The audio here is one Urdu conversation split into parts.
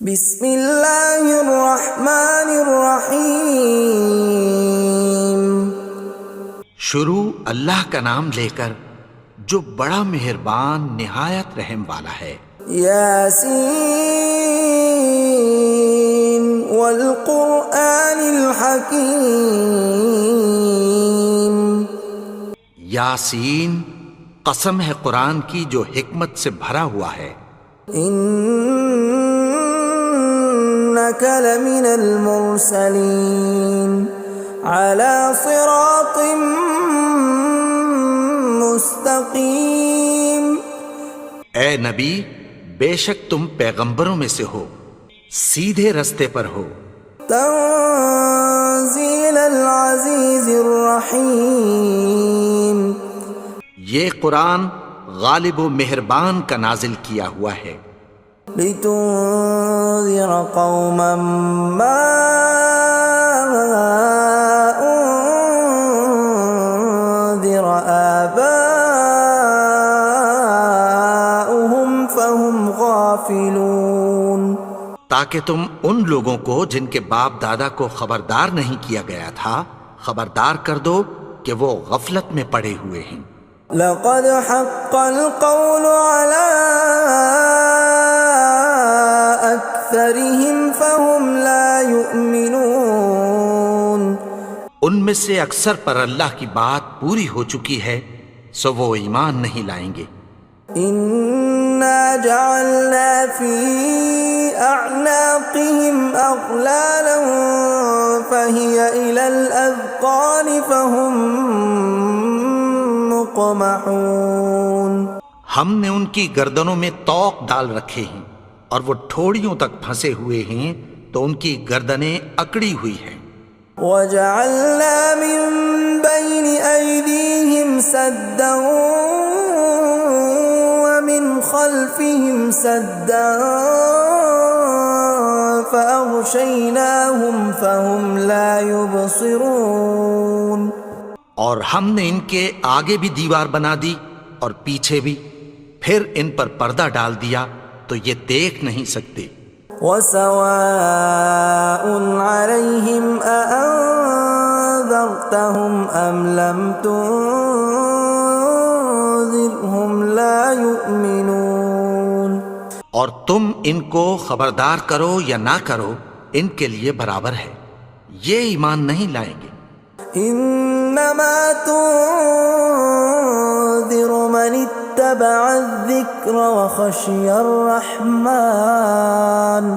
بسم اللہ الرحمن الرحیم۔ شروع اللہ کا نام لے کر جو بڑا مہربان نہایت رحم والا ہے۔ یاسین والقرآن الحکیم۔ یاسین، قسم ہے قرآن کی جو حکمت سے بھرا ہوا ہے۔ انک لمن المرسلین علی صراط مستقیم۔ اے نبی، بے شک تم پیغمبروں میں سے ہو، سیدھے رستے پر ہو۔ تنزیل العزیز الرحیم۔ یہ قرآن غالب و مہربان کا نازل کیا ہوا ہے۔ لتنذر قوما ما انذر آباؤهم فهم غافلون۔ تاکہ تم ان لوگوں کو جن کے باپ دادا کو خبردار نہیں کیا گیا تھا خبردار کر دو کہ وہ غفلت میں پڑے ہوئے ہیں۔ لقد حق القول على أكثرهم فهم لا يؤمنون۔ ان میں سے اکثر پر اللہ کی بات پوری ہو چکی ہے سو وہ ایمان نہیں لائیں گے۔ إنا جعلنا في أعناقهم أغلالا فهي إلى الأذقان فهم مقمحون۔ ہم نے ان کی گردنوں میں طوق ڈال رکھے ہیں اور وہ ٹھوڑیوں تک پھنسے ہوئے ہیں تو ان کی گردنیں اکڑی ہوئی ہیں۔ وَجَعَلْنَا مِن بَيْنِ أَيْدِيهِمْ سَدًّا وَمِنْ خَلْفِهِمْ سَدًّا فَأَغْشَيْنَاهُمْ فَهُمْ لَا يُبْصِرُونَ۔ اور ہم نے ان کے آگے بھی دیوار بنا دی اور پیچھے بھی، پھر ان پر پردہ ڈال دیا تو یہ دیکھ نہیں سکتے۔ وَسَوَاءٌ عَلَيْهِمْ أَأَنذَرْتَهُمْ أَمْ لَمْ تُنذِرْهُمْ لَا يُؤْمِنُونَ۔ اور تم ان کو خبردار کرو یا نہ کرو ان کے لیے برابر ہے، یہ ایمان نہیں لائیں گے۔ انما تنذر من اتبع الذکر وخشی الرحمن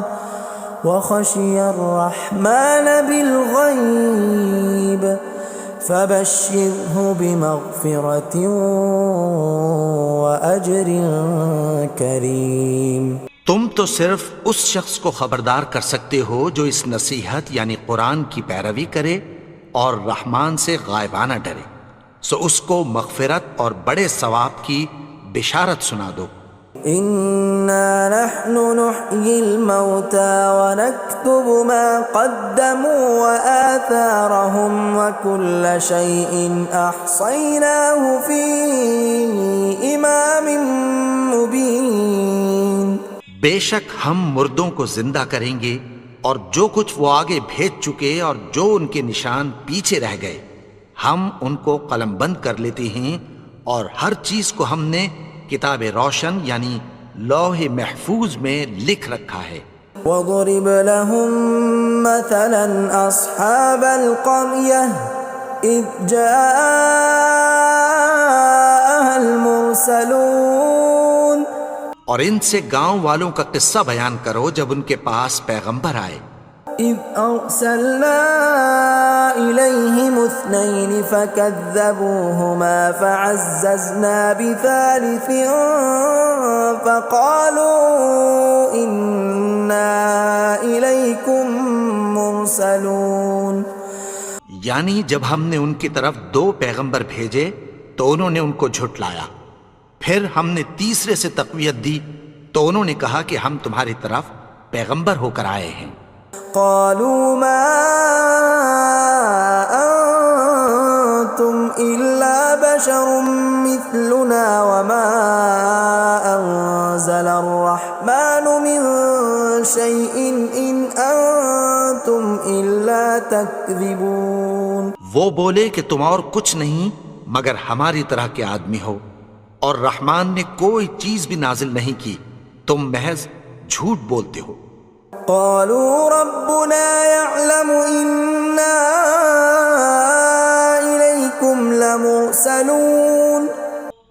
بالغیب فبشرہ بمغفرۃ واجر کریم۔ تم تو صرف اس شخص کو خبردار کر سکتے ہو جو اس نصیحت یعنی قرآن کی پیروی کرے اور رحمان سے غائبانہ ڈرے، سو اس کو مغفرت اور بڑے ثواب کی بشارت سنا دو۔ اِنَّا نَحْنُ نُحْيِي الْمَوْتَى وَنَكْتُبُ مَا قَدَّمُوا وَآثَارَهُمْ وَكُلَّ شَيْءٍ أَحْصَيْنَاهُ فِي إِمَامٍ مُبِينٍ۔ بے شک ہم مردوں کو زندہ کریں گے اور جو کچھ وہ آگے بھیج چکے اور جو ان کے نشان پیچھے رہ گئے ہم ان کو قلم بند کر لیتے ہیں، اور ہر چیز کو ہم نے کتاب روشن یعنی لوح محفوظ میں لکھ رکھا ہے۔ وَضُرِبْ لَهُم مَّثَلًا أَصْحَابَ الْقَرْيَةِ إِذْ جَاءَهَا الْمُرْسَلُونَ۔ اور ان سے گاؤں والوں کا قصہ بیان کرو جب ان کے پاس پیغمبر آئے۔ إِذْ أَرْسَلْنَا إِلَيْهِمُ اثْنَيْنِ فَكَذَّبُوهُمَا فَعَزَّزْنَا بِثَالِثٍ فَقَالُوا إِنَّا إِلَيْكُمْ مُرْسَلُونَ۔ یعنی جب ہم نے ان کی طرف دو پیغمبر بھیجے تو انہوں نے ان کو جھٹلایا، پھر ہم نے تیسرے سے تقویت دی تو انہوں نے کہا کہ ہم تمہاری طرف پیغمبر ہو کر آئے ہیں۔ قالوا ما انتم الا بشر مثلنا وما انزل الرحمن من شيء إن أنتم إلا تكذبون. وہ بولے کہ تم اور کچھ نہیں مگر ہماری طرح کے آدمی ہو، اور رحمان نے کوئی چیز بھی نازل نہیں کی، تم محض جھوٹ بولتے ہو. قالوا ربنا يعلم إنا إليكم لمرسلون.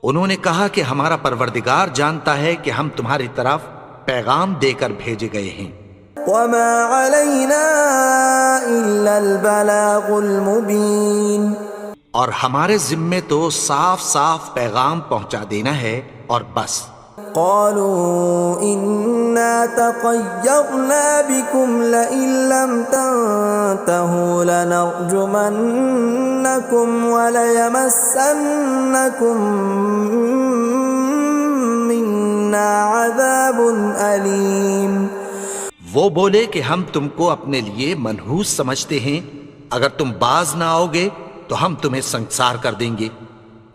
انہوں نے کہا کہ ہمارا پروردگار جانتا ہے کہ ہم تمہاری طرف پیغام دے کر بھیجے گئے ہیں. وما علينا إلا البلاغ المبين. اور ہمارے ذمے تو صاف صاف پیغام پہنچا دینا ہے اور بس. قالوا إنا تطيرنا بكم لئن لم تنتهوا لنرجمنكم وليمسنكم منا عذاب أليم. وہ بولے کہ ہم تم کو اپنے لیے منحوس سمجھتے ہیں، اگر تم باز نہ آؤ گے تو ہم تمہیں سنسار کر دیں گے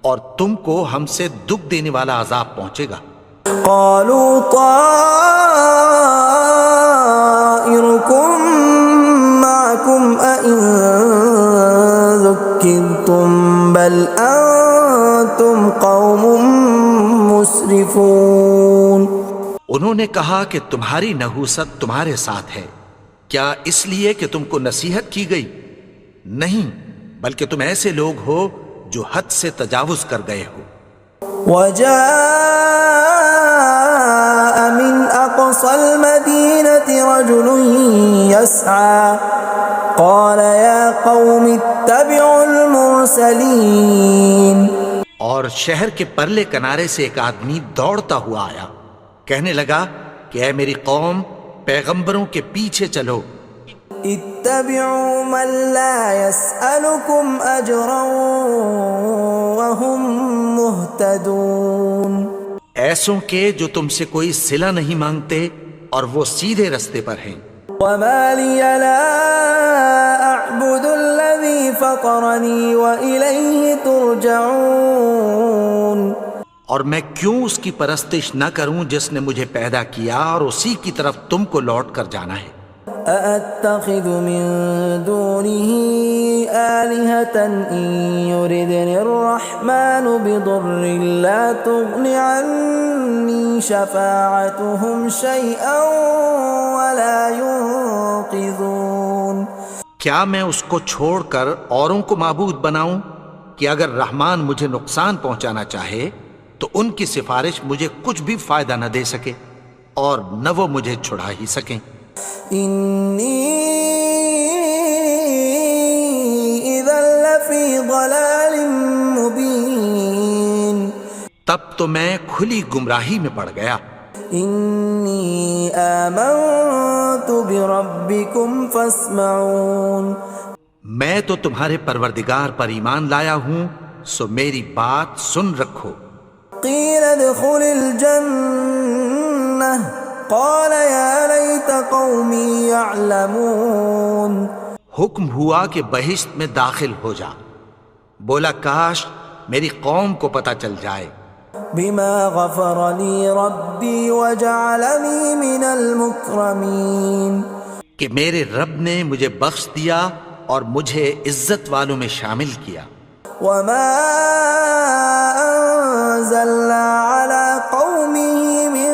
اور تم کو ہم سے دکھ دینے والا عذاب پہنچے گا. قالوا طائركم معكم أئن ذكرتم بل أنتم قوم مسرفون. انہوں نے کہا کہ تمہاری نحوست تمہارے ساتھ ہے، کیا اس لیے کہ تم کو نصیحت کی گئی؟ نہیں، بلکہ تم ایسے لوگ ہو جو حد سے تجاوز کر گئے ہو. وجاء من أقصى المدينة رجل يسعى قال يا قوم اتبعوا المرسلين. اور شہر کے پرلے کنارے سے ایک آدمی دوڑتا ہوا آیا، کہنے لگا کہ اے میری قوم، پیغمبروں کے پیچھے چلو. اتبعوا من لا يسألكم أجرا وهم مهتدون. ایسوں کے جو تم سے کوئی صلہ نہیں مانگتے اور وہ سیدھے رستے پر ہیں. وما لي لا أعبد الذي فطرني وإليه ترجعون. اور میں کیوں اس کی پرستش نہ کروں جس نے مجھے پیدا کیا اور اسی کی طرف تم کو لوٹ کر جانا ہے. أأتخذ من دونه آلهة إن يردني الرحمن بضر لا تغن عني شفاعتهم شيئا ولا ينقذون. کیا میں اس کو چھوڑ کر اوروں کو معبود بناؤں کہ اگر رحمان مجھے نقصان پہنچانا چاہے تو ان کی سفارش مجھے کچھ بھی فائدہ نہ دے سکے اور نہ وہ مجھے چھڑا ہی سکیں. إني إذا لفي ضلال مبين. تب تو میں کھلی گمراہی میں پڑ گیا. إني آمنت بربكم فاسمعون. میں تو تمہارے پروردگار پر ایمان لایا ہوں، سو میری بات سن رکھو. قيل ادخل الجنة قال يا ليت قومي يعلمون. حکم ہوا کہ بہشت میں داخل ہو جا. بولا کاش میری قوم کو پتہ چل جائے. بما غفر لي ربي وجعلني من المكرمين. کہ میرے رب نے مجھے بخش دیا اور مجھے عزت والوں میں شامل کیا. وما أنزلنا على قومه من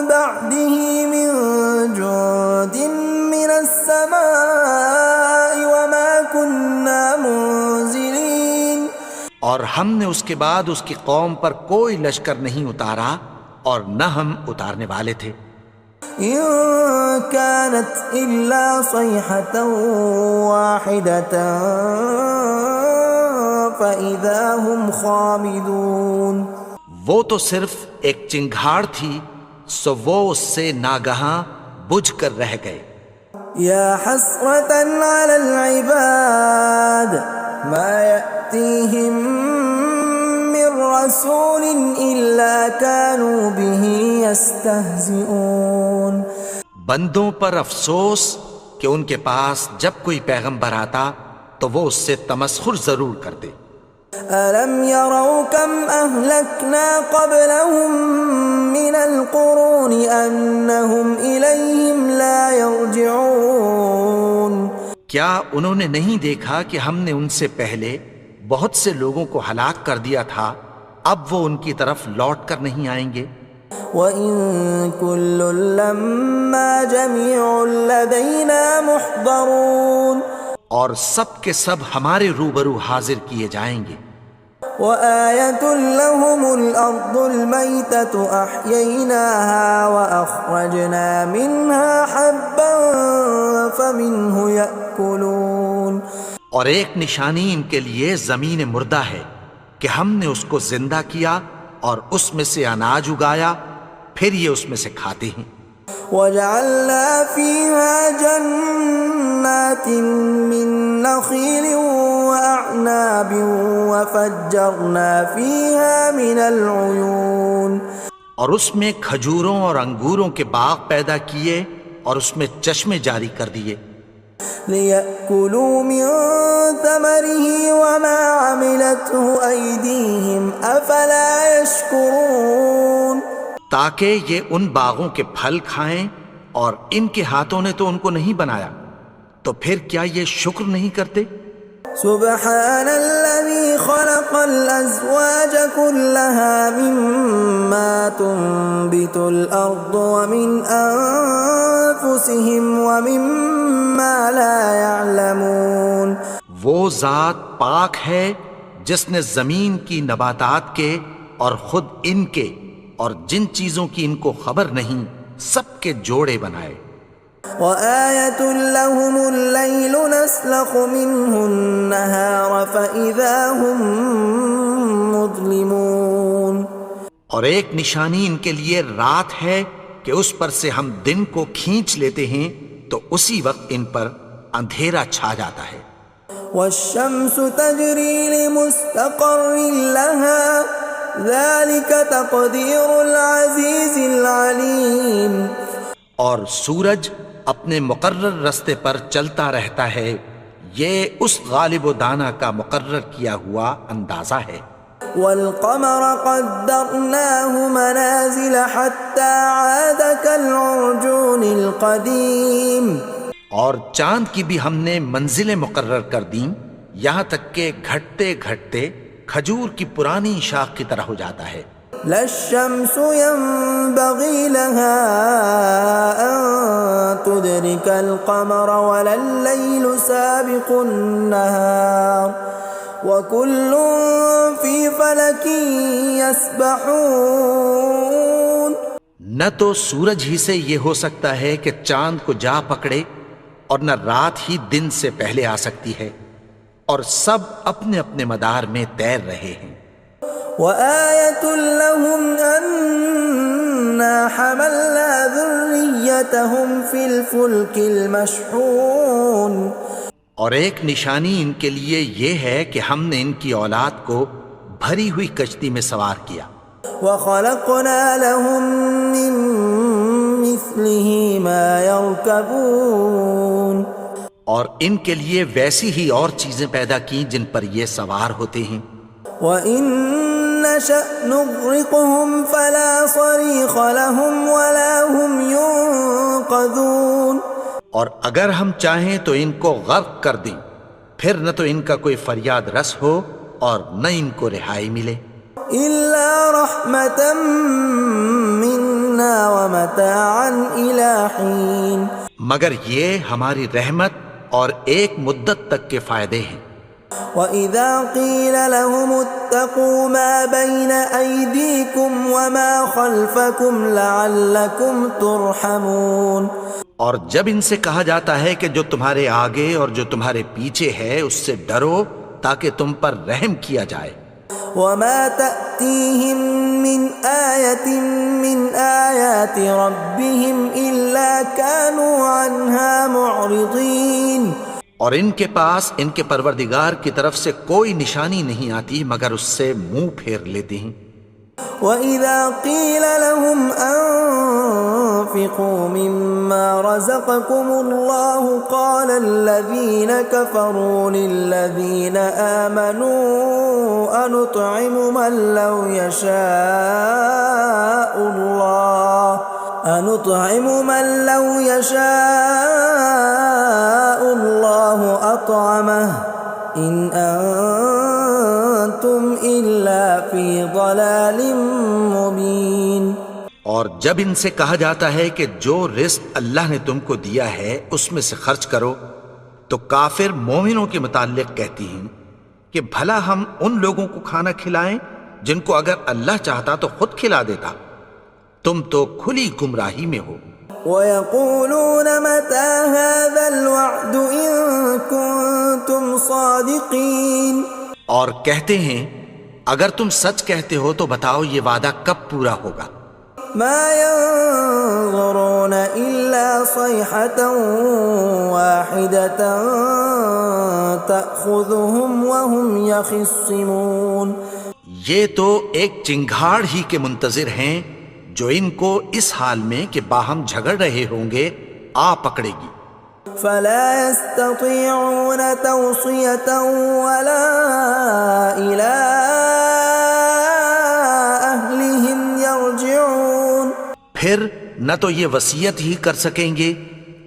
بعده من جند من السماء وما كنا منزلين. اور ہم نے اس کے بعد اس کی قوم پر کوئی لشکر نہیں اتارا اور نہ ہم اتارنے والے تھے. إن كانت إلا صيحة واحدة فإذا هم خامدون. وہ تو صرف ایک چنگھاڑ تھی، سو وہ اس سے ناگہاں بجھ کر رہ گئے. يا حسرة على العباد ما يأتيهم من رسول إلا كانوا به يستهزئون. بندوں پر افسوس کہ ان کے پاس جب کوئی پیغمبر آتا تو وہ اس سے تمسخر ضرور کرتے. ألم يروا كم أهلكنا قبلهم من القرون أنهم إليهم لا يرجعون کیا انہوں نے نہیں دیکھا کہ ہم نے ان سے پہلے بہت سے لوگوں کو ہلاک کر دیا تھا، اب وہ ان کی طرف لوٹ کر نہیں آئیں گے؟ وَإِن كُلٌّ لَّمَّا جَمِيعٌ لَّدَيْنَا مُحْضَرُونَ اور سب کے سب ہمارے روبرو حاضر کیے جائیں گے۔ وَآيَةٌ لَّهُمُ الْأَرْضُ الْمَيْتَةُ أَحْيَيْنَاهَا وَأَخْرَجْنَا مِنْهَا حَبًّا فَمِنْهُ يَأْكُلُونَ اور ایک نشانی ان کے لیے زمین مردہ ہے کہ ہم نے اس کو زندہ کیا اور اس میں سے اناج اگایا، پھر یہ اس میں سے کھاتے ہیں۔ وَجَعَلْنَا فِيهَا جَنَّاتٍ مِّن نَّخِيلٍ وَأَعْنَابٍ وَفَجَّرْنَا فِيهَا مِنَ الْعُيُونِ اور اس میں کھجوروں اور انگوروں کے باغ پیدا کیے اور اس میں چشمے جاری کر دیے، لِيَأْكُلُوا مِن ثَمَرِهِ وَمَا عَمِلَتْهُ أَيْدِيهِمْ أَفَلَا يَشْكُرُونَ تاکہ یہ ان باغوں کے پھل کھائیں، اور ان کے ہاتھوں نے تو ان کو نہیں بنایا، تو پھر کیا یہ شکر نہیں کرتے؟ سبحان الذي خلق الأزواج كلها مما تنبت الأرض ومن أنفسهم ومما لا يعلمون وہ ذات پاک ہے جس نے زمین کی نباتات کے اور خود ان کے اور جن چیزوں کی ان کو خبر نہیں سب کے جوڑے بنائے۔ وَآيَةٌ لَّهُمُ اللَّيْلُ نَسْلَخُ مِنْهُ النَّهَارَ فَإِذَا هُم مُظْلِمُونَ اور ایک نشانی ان کے لیے رات ہے کہ اس پر سے ہم دن کو کھینچ لیتے ہیں تو اسی وقت ان پر اندھیرا چھا جاتا ہے۔ وَالشَّمْسُ تَجْرِي لِمُسْتَقَرٍّ لَّهَا ذَلِكَ تَقْدِيرُ الْعَزِيزِ الْعَلِيمِ اور سورج اپنے مقرر رستے پر چلتا رہتا ہے، یہ اس غالب و دانا کا مقرر کیا ہوا اندازہ ہے۔ وَالْقَمَرَ قَدَّرْنَاهُ مَنَازِلَ حَتَّى عَادَ كَالْعُرْجُونِ الْقَدِيمِ اور چاند کی بھی ہم نے منزلیں مقرر کر دیں، یہاں تک کہ گھٹتے گھٹتے کھجور کی پرانی شاخ کی طرح ہو جاتا ہے۔ لا الشمس ينبغي لها أن تدرك القمر ولا الليل سابق النهار وكل في فلك يسبحون نہ تو سورج ہی سے یہ ہو سکتا ہے کہ چاند کو جا پکڑے، اور نہ رات ہی دن سے پہلے آ سکتی ہے، اور سب اپنے اپنے مدار میں تیر رہے ہیں۔ وَآيَةٌ لَّهُمْ أَنَّا حَمَلْنَا ذُرِّيَّتَهُمْ فِي الْفُلْكِ الْمَشْحُونِ اور ایک نشانی ان کے لیے یہ ہے کہ ہم نے ان کی اولاد کو بھری ہوئی کشتی میں سوار کیا۔ وَخَلَقْنَا لَهُم مِّن مِّثْلِهِ مَا يَرْكَبُونَ اور ان کے لیے ویسی ہی اور چیزیں پیدا کی جن پر یہ سوار ہوتے ہیں۔ وَإِن نَّشَأْ نُغْرِقْهُمْ فَلَا صَرِيخَ لَهُمْ وَلَا هُمْ يُنقَذُونَ اور اگر ہم چاہیں تو ان کو غرق کر دیں، پھر نہ تو ان کا کوئی فریاد رس ہو اور نہ ان کو رہائی ملے۔ إِلَّا رَحْمَةً مِّنَّا وَمَتَاعًا إِلَىٰ حِينٍ مگر یہ ہماری رحمت اور ایک مدت تک کے فائدے ہیں۔ وَإِذَا قِيلَ لَهُمُ اتَّقُوا مَا بَيْنَ أَيْدِيكُمْ وَمَا خَلْفَكُمْ لَعَلَّكُمْ تُرْحَمُونَ اور جب ان سے کہا جاتا ہے کہ جو تمہارے آگے اور جو تمہارے پیچھے ہے اس سے ڈرو تاکہ تم پر رحم کیا جائے۔ وَمَا تَأْتِيهِم مِّنْ آيَةٍ مِّنْ آيَاتِ رَبِّهِمْ إِلَّا كَانُوا عَنْهَا مُعْرِضِينَ اور ان کے پاس ان کے پروردگار کی طرف سے کوئی نشانی نہیں آتی مگر اس سے منہ پھیر لیتے ہیں۔ وَإِذَا قِيلَ لَهُمْ وأنفقوا مما رزقكم الله قال الذين كفروا للذين آمنوا أنطعم من لو يشاء الله أطعمه إن أنتم إلا في ضلال مبين۔ اور جب ان سے کہا جاتا ہے کہ جو رزق اللہ نے تم کو دیا ہے اس میں سے خرچ کرو، تو کافر مومنوں کے متعلق کہتی ہیں کہ بھلا ہم ان لوگوں کو کھانا کھلائیں جن کو اگر اللہ چاہتا تو خود کھلا دیتا، تم تو کھلی گمراہی میں ہو۔ وَيَقُولُونَ مَتَى هَذَا الْوَعْدُ إِن كُنتُمْ صَادِقِينَ، اور کہتے ہیں اگر تم سچ کہتے ہو تو بتاؤ یہ وعدہ کب پورا ہوگا۔ مَا يَنظُرُونَ إِلَّا صَيْحَةً وَاحِدَةً تَأْخُذُهُمْ وَهُمْ يَخِصِّمُونَ، یہ تو ایک چنگھاڑ ہی کے منتظر ہیں جو ان کو اس حال میں کہ باہم جھگڑ رہے ہوں گے آ پکڑے گی۔ فَلَا يَسْتَطِيعُونَ تَوْصِيَةً وَلَا إِلَىٰ أَهْلِهِمْ يَرْجِعُونَ، پھر نہ تو یہ وصیت ہی کر سکیں گے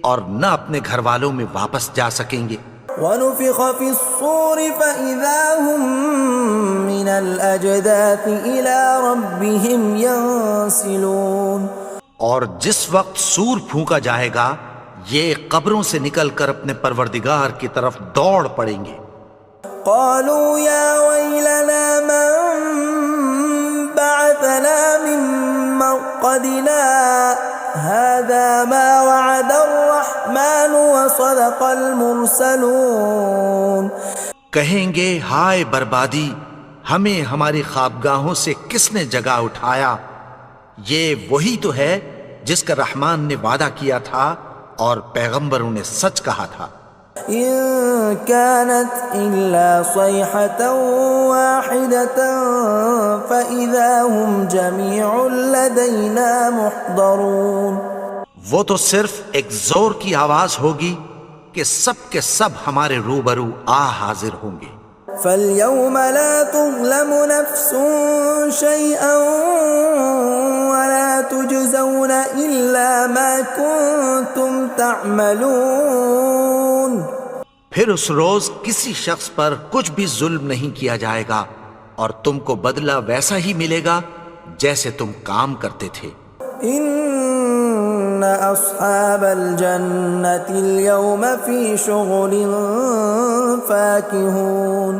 اور نہ اپنے گھر والوں میں واپس جا سکیں گے۔ وَنُفِخَ فِي الصُّورِ فَإِذَا هُم مِّنَ الْأَجْدَاثِ إِلَىٰ رَبِّهِمْ يَنسِلُونَ، اور جس وقت سور پھونکا جائے گا یہ قبروں سے نکل کر اپنے پروردگار کی طرف دوڑ پڑیں گے۔ قالوا يا ويلنا من بعثنا من مرقدنا هذا ما وعد الرحمن وصدق المرسلون، کہیں گے ہائے بربادی، ہمیں ہماری خوابگاہوں سے کس نے جگا اٹھایا، یہ وہی تو ہے جس کا رحمان نے وعدہ کیا تھا اور پیغمبروں نے سچ کہا تھا۔ إن كانت إلا صيحة واحدة فإذا هم جميع لدينا محضرون، وہ تو صرف ایک زور کی آواز ہوگی کہ سب کے سب ہمارے روبرو آ حاضر ہوں گے۔ فاليوم لا تظلم نفس شيئا ولا تجزون إلا ما كنتم تعملون، پھر اس روز کسی شخص پر کچھ بھی ظلم نہیں کیا جائے گا اور تم کو بدلہ ویسا ہی ملے گا جیسے تم کام کرتے تھے۔ ان اصحاب الجنة اليوم في شغل فاكهون،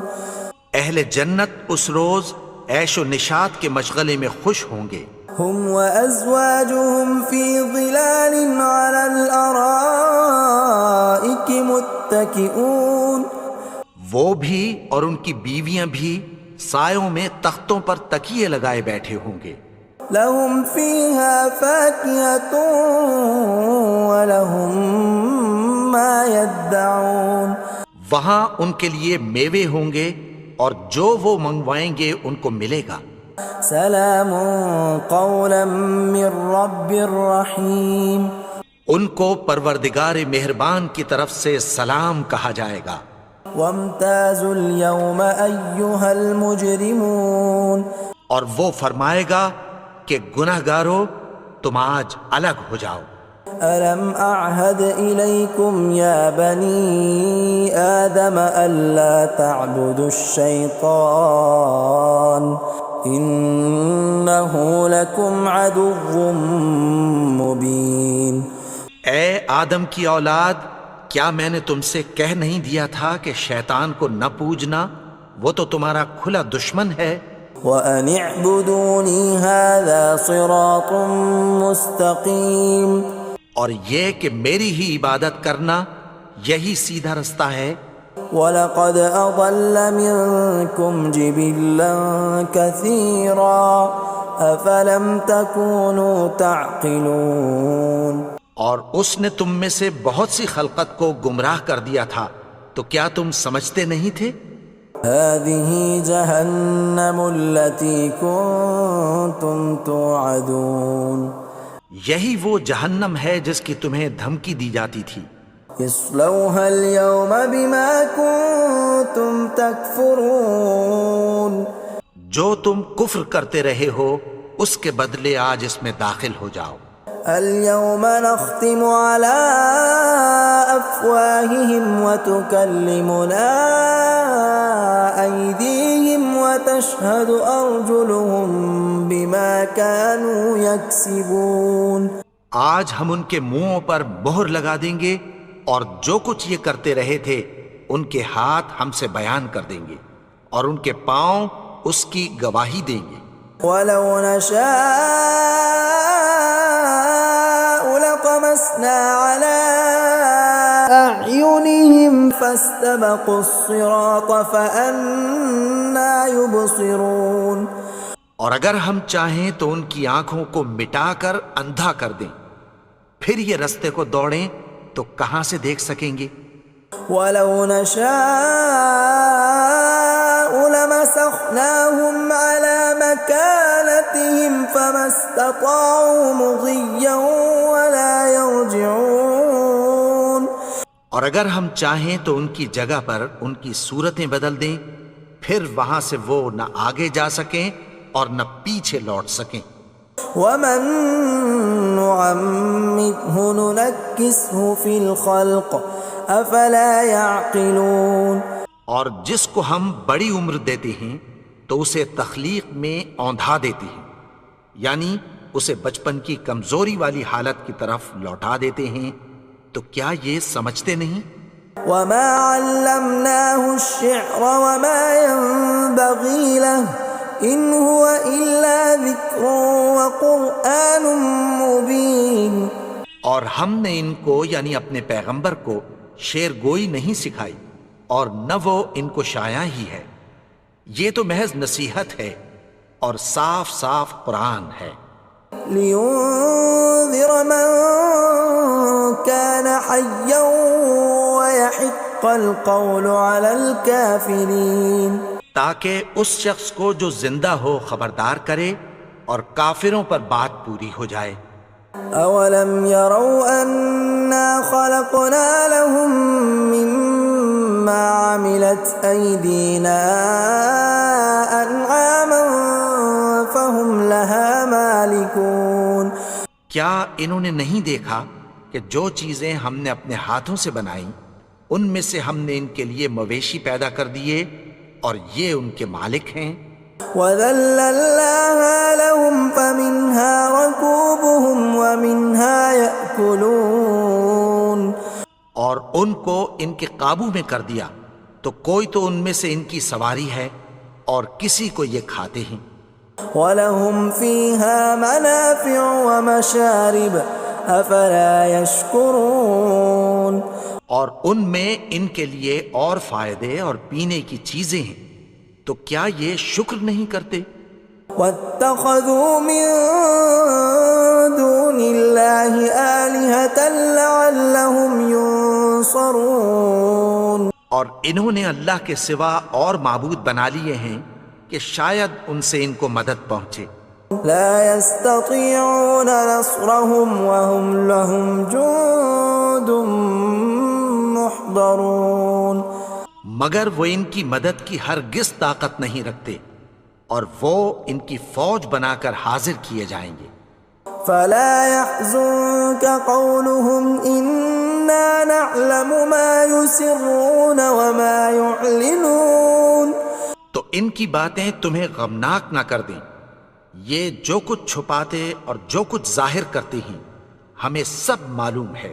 اہل جنت اس روز عیش و نشاط کے مشغلے میں خوش ہوں گے۔ هم وازواجهم في ظلال على الارائك متكئون، وہ بھی اور ان کی بیویاں بھی سایوں میں تختوں پر تکیے لگائے بیٹھے ہوں گے۔ لهم فيها فاكهة ولهم ما يدعون، وہاں ان کے لیے میوے ہوں گے اور جو وہ منگوائیں گے ان کو ملے گا۔ سلام قولا من رب رحیم، ان کو پروردگار مہربان کی طرف سے سلام کہا جائے گا۔ وامتازوا اليوم ایھا المجرمون، اور وہ فرمائے گا کہ گنہگارو تم آج الگ ہو جاؤ۔ ألم أعهد إليكم يا بني آدم ألا تعبدوا الشيطان إنه لكم عدو مبين۔ اے آدم کی اولاد، کیا میں نے تم سے کہہ نہیں دیا تھا کہ شیطان کو نہ پوجنا، وہ تو تمہارا کھلا دشمن ہے۔ وَأَنِ اعْبُدُونِي هَذَا صِرَاطٌ مُسْتَقِيمٌ، اور یہ کہ میری ہی عبادت کرنا یہی سیدھا رستہ ہے۔ وَلَقَدْ أَضَلَّ مِنْكُمْ جِبِلًّا كَثِيرًا أَفَلَمْ تَكُونُوا تَعْقِلُونَ، اور اس نے تم میں سے بہت سی خلقت کو گمراہ کر دیا تھا، تو کیا تم سمجھتے نہیں تھے؟ هَذِهِ جَهَنَّمُ الَّتِي كُنْتُمْ تُوعَدُونَ، یہی وہ جہنم ہے جس کی تمہیں دھمکی دی جاتی تھی. اصلوها اليوم بما كنتم تكفرون. جو تم کفر کرتے رہے ہو اس کے بدلے آج اس میں داخل ہو جاؤ. اليوم نختم على أفواههم وتكلمنا أيديهم وتشهد أرجلهم بما كانوا يكسبون. آج ہم ان کے منہوں پر مہر لگا دیں گے اور جو کچھ یہ کرتے رہے تھے ان کے ہاتھ ہم سے بیان کر دیں گے اور ان کے پاؤں اس کی گواہی دیں گے. ولو نشاء لطمسنا على أعينهم فاستبقوا الصراط فأنى يبصرون. اور اگر ہم چاہیں تو ان کی آنکھوں کو مٹا کر اندھا کر دیں، پھر یہ رستے کو دوڑیں تو کہاں سے دیکھ سکیں گے. ولو نشاء لمسخناهم على مكانتهم فما استطاعوا مضيا ولا يرجعون. اور اگر ہم چاہیں تو ان کی جگہ پر ان کی صورتیں بدل دیں، پھر وہاں سے وہ نہ آگے جا سکیں اور نہ پیچھے لوٹ سکیں. ومن نعمره ننكسه في الخلق افلا يعقلون. اور جس کو ہم بڑی عمر دیتے ہیں تو اسے تخلیق میں اوندھا دیتے ہیں، یعنی اسے بچپن کی کمزوری والی حالت کی طرف لوٹا دیتے ہیں. تو کیا یہ سمجھتے نہیں؟ وما علمناه الشعر وما ينبغي له ان هو الا ذکر وقرآن مبین. اور ہم نے ان کو یعنی اپنے پیغمبر کو شعر گوئی نہیں سکھائی اور نہ وہ ان کو شایع ہی ہے، یہ تو محض نصیحت ہے اور صاف صاف قرآن ہے. لینذر من كان حیا ويحق القول على الكافرین. تاکہ اس شخص کو جو زندہ ہو خبردار کرے اور کافروں پر بات پوری ہو جائے. اولم يروا انا خلقنا لهم مما عملت ايدينا انعاما فهم لها مالكون. کیا انہوں نے نہیں دیکھا کہ جو چیزیں ہم نے اپنے ہاتھوں سے بنائیں ان میں سے ہم نے ان کے لیے مویشی پیدا کر دیے اور یہ ان کے مالک ہیں. وَذَلَّلْنَاهَا لَهُمْ فَمِنْهَا رَكُوبُهُمْ وَمِنْهَا يَأْكُلُونَ. اور ان کو ان کے قابو میں کر دیا تو کوئی تو ان میں سے ان کی سواری ہے اور کسی کو یہ کھاتے ہیں. وَلَهُمْ فِيهَا مَنَافِعُ وَمَشَارِبُ أَفَلَا يَشْكُرُونَ. اور ان میں ان کے لیے اور فائدے اور پینے کی چیزیں ہیں، تو کیا یہ شکر نہیں کرتے؟ وَاتَّخَذُوا مِن دُونِ اللَّهِ آلِهَةً لَعَلَّهُمْ يُنصَرُونَ. اور انہوں نے اللہ کے سوا اور معبود بنا لیے ہیں کہ شاید ان سے ان کو مدد پہنچے. لا يستطيعون نصرهم وهم لهم جند محضرون. مگر وہ ان کی مدد کی ہرگز طاقت نہیں رکھتے اور وہ ان کی فوج بنا کر حاضر کیے جائیں گے. فلا يحزنك قولهم إنا نعلم ما يسرون وما يعلنون. تو ان کی باتیں تمہیں غمناک نہ کر دیں، یہ جو کچھ چھپاتے اور جو کچھ ظاہر کرتے ہیں ہمیں سب معلوم ہے.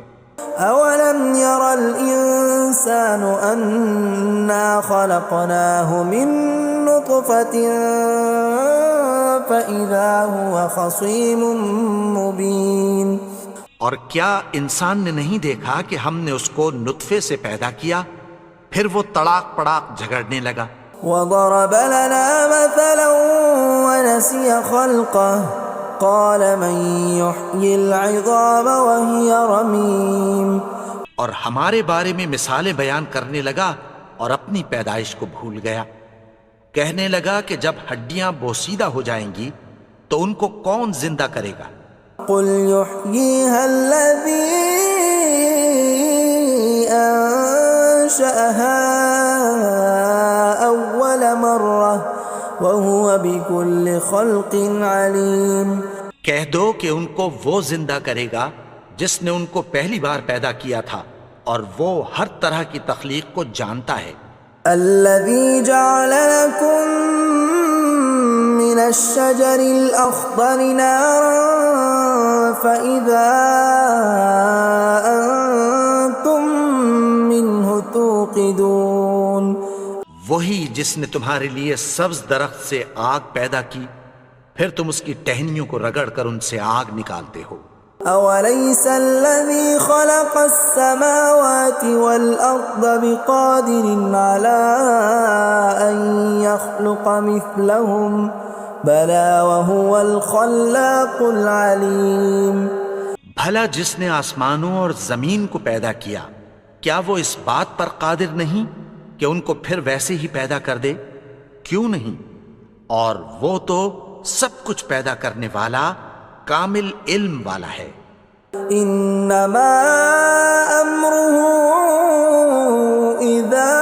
اولم ير الانسان انا خلقناه من نطفة فاذا هو خصيم مبين. اور کیا انسان نے نہیں دیکھا کہ ہم نے اس کو نطفے سے پیدا کیا پھر وہ تڑاک پڑاک جھگڑنے لگا. وضرب لنا مثلا ونسي خلقه قال من يحيي العظام وهي رميم. اور ہمارے بارے میں مثالیں بیان کرنے لگا اور اپنی پیدائش کو بھول گیا. کہنے لگا کہ جب ہڈیاں بوسیدہ ہو جائیں گی تو ان کو کون زندہ کرے گا قل يحييها الذي أنشأها أول مرة وهو بكل خلق عليم۔ کہہ دو کہ ان کو وہ زندہ کرے گا جس نے ان کو پہلی بار پیدا کیا تھا، اور وہ ہر طرح کی تخلیق کو جانتا ہے۔ الذي جعل لكم من الشجر الأخضر نارا فإذا أنتم منه توقدون، وہی جس نے تمہارے لیے سبز درخت سے آگ پیدا کی، پھر تم اس کی ٹہنیوں کو رگڑ کر ان سے آگ نکالتے ہو۔ أوليس الذي خلق السماوات والأرض بقادر على أن يخلق مثلهم بلى وهو الخلاق العليم۔ بھلا جس نے آسمانوں اور زمین کو پیدا کیا، کیا وہ اس بات پر قادر نہیں کہ ان کو پھر ویسے ہی پیدا کر دے؟ کیوں نہیں؟ اور وہ تو سب کچھ پیدا کرنے والا، کامل علم والا ہے۔ انما امره اذا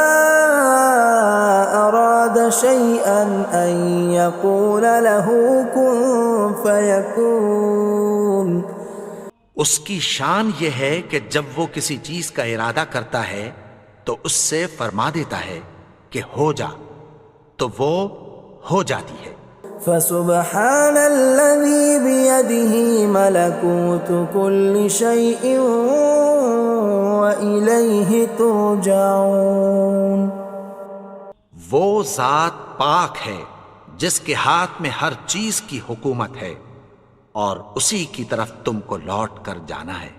اراد شيئا ان يقول له كن فيكون۔ اس کی شان یہ ہے کہ جب وہ کسی چیز کا ارادہ کرتا ہے تو اس سے فرما دیتا ہے کہ ہو جا، تو وہ ہو جاتی ہے۔ فسبحان الذي بيده ملكوت كل شيء وإليه ترجعون۔ وہ ذات پاک ہے جس کے ہاتھ میں ہر چیز کی حکومت ہے، اور اسی کی طرف تم کو لوٹ کر جانا ہے۔